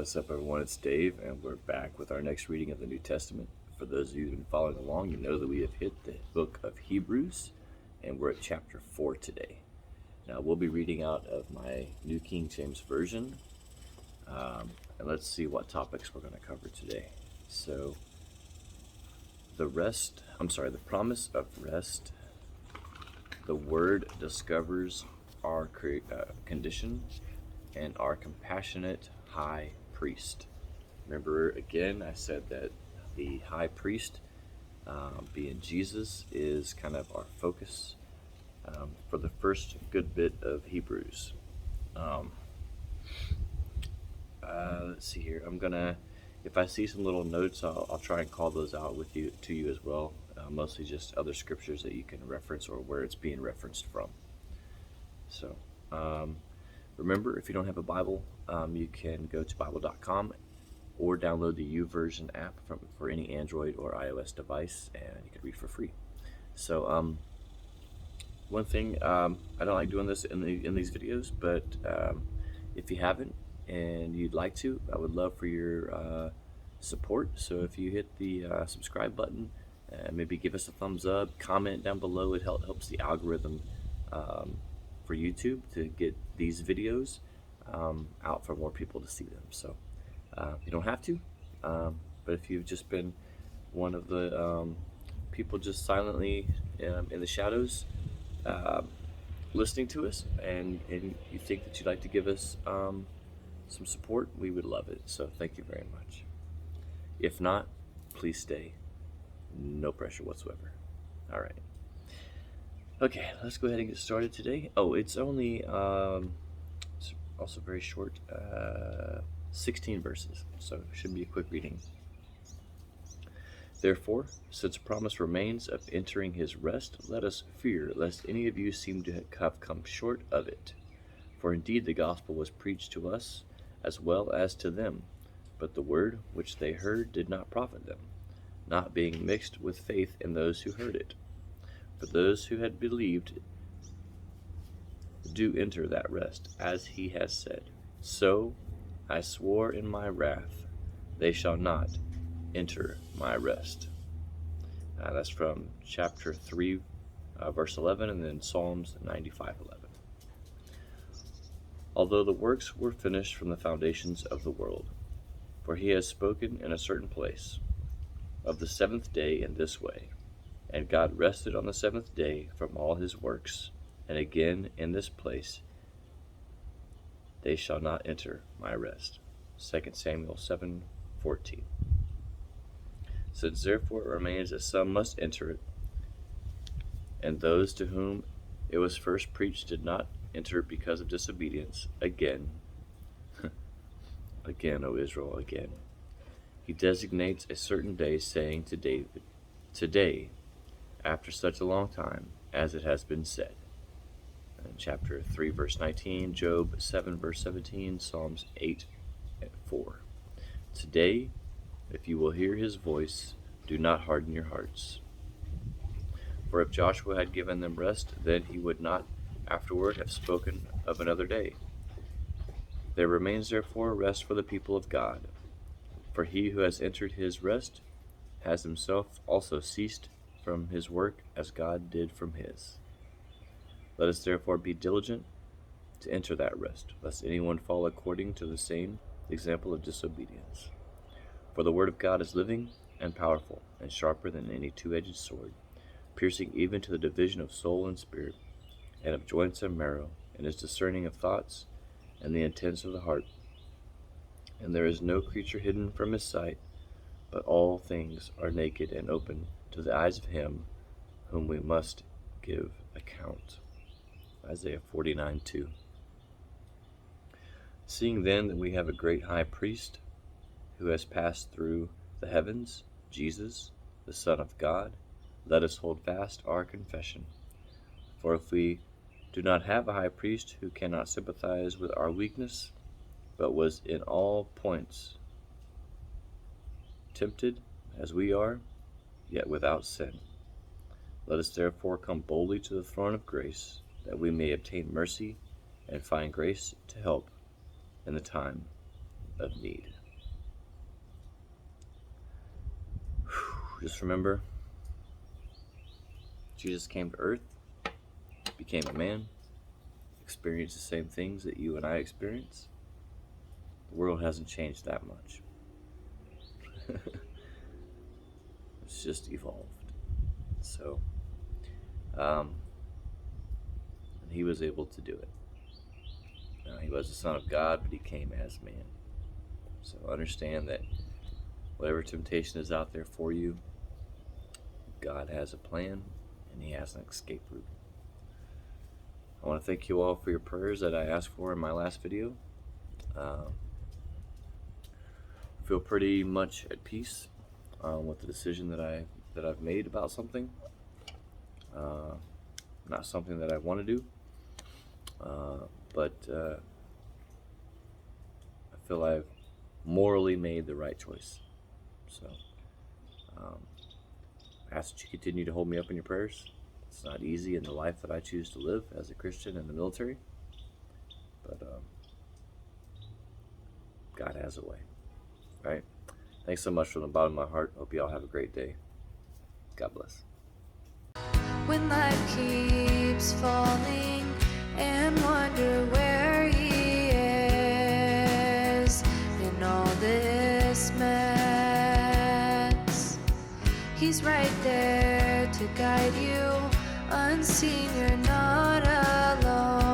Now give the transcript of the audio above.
What's up, everyone? It's Dave, and we're back with our next reading of the New Testament. For those of you who've been following along, you know that we have hit the book of Hebrews, and we're at chapter 4 today. Now, we'll be reading out of my New King James Version, and let's see what topics we're going to cover today. So, the promise of rest. The word discovers our condition and our compassionate high priest. Remember, again, I said that the high priest, being Jesus, is kind of our focus for the first good bit of Hebrews. Let's see here. If I see some little notes, I'll try and call those out to you as well. Mostly just other scriptures that you can reference or where it's being referenced from. So, remember, if you don't have a Bible, you can go to Bible.com or download the YouVersion app for any Android or iOS device, and you can read for free. So, one thing, I don't like doing this in these videos, but if you haven't and you'd like to, I would love for your support. So if you hit the subscribe button, maybe give us a thumbs up, comment down below. It helps the algorithm for YouTube to get these videos out for more people to see them. So you don't have to, but if you've just been one of the people just silently in the shadows listening to us, and you think that you'd like to give us some support, we would love it. So thank you very much. If not, please stay. No pressure whatsoever. All right. Okay, let's go ahead and get started today. Oh, it's only it's also very short, 16 verses, so it should be a quick reading. Therefore, since a promise remains of entering his rest, let us fear lest any of you seem to have come short of it. For indeed the gospel was preached to us as well as to them, but the word which they heard did not profit them, not being mixed with faith in those who heard it. For those who had believed do enter that rest, as he has said, So I swore in my wrath, they shall not enter my rest. That's from chapter 3, verse 11, and then Psalms 95:11. Although the works were finished from the foundations of the world, for he has spoken in a certain place of the seventh day in this way, and God rested on the seventh day from all his works, and again in this place, they shall not enter my rest. 2 Samuel 7:14. Since therefore it remains that some must enter it, and those to whom it was first preached did not enter because of disobedience, again, O Israel, again, he designates a certain day, saying to David, Today, after such a long time, as it has been said. And chapter 3, verse 19, Job 7, verse 17, Psalms 8:4. Today, if you will hear his voice, do not harden your hearts. For if Joshua had given them rest, then he would not afterward have spoken of another day. There remains therefore rest for the people of God. For he who has entered his rest has himself also ceased from his work as God did from his. Let us therefore be diligent to enter that rest, lest anyone fall according to the same example of disobedience. For the word of God is living and powerful, and sharper than any two-edged sword, piercing even to the division of soul and spirit, and of joints and marrow, and is discerning of thoughts and the intents of the heart. And there is no creature hidden from his sight, but all things are naked and open to the eyes of him whom we must give account. Isaiah 49:2. Seeing then that we have a great high priest who has passed through the heavens, Jesus, the Son of God, let us hold fast our confession. For if we do not have a high priest who cannot sympathize with our weakness, but was in all points tempted as we are, yet without sin, let us therefore come boldly to the throne of grace, that we may obtain mercy and find grace to help in the time of need. Just remember, Jesus came to earth, became a man, experienced the same things that you and I experience. The world hasn't changed that much. It's just evolved. So, and he was able to do it. Now, he was the Son of God, but he came as man. So understand that whatever temptation is out there for you, God has a plan, and he has an escape route. I want to thank you all for your prayers that I asked for in my last video. I feel pretty much at peace with the decision that I've made about something. Not something that I want to do, but I feel I've morally made the right choice. So I ask that you continue to hold me up in your prayers. It's not easy in the life that I choose to live as a Christian in the military, but God has a way, right? Thanks so much from the bottom of my heart. Hope you all have a great day. God bless. When life keeps falling and wonder where he is in all this mess, he's right there to guide you. Unseen, you're not alone.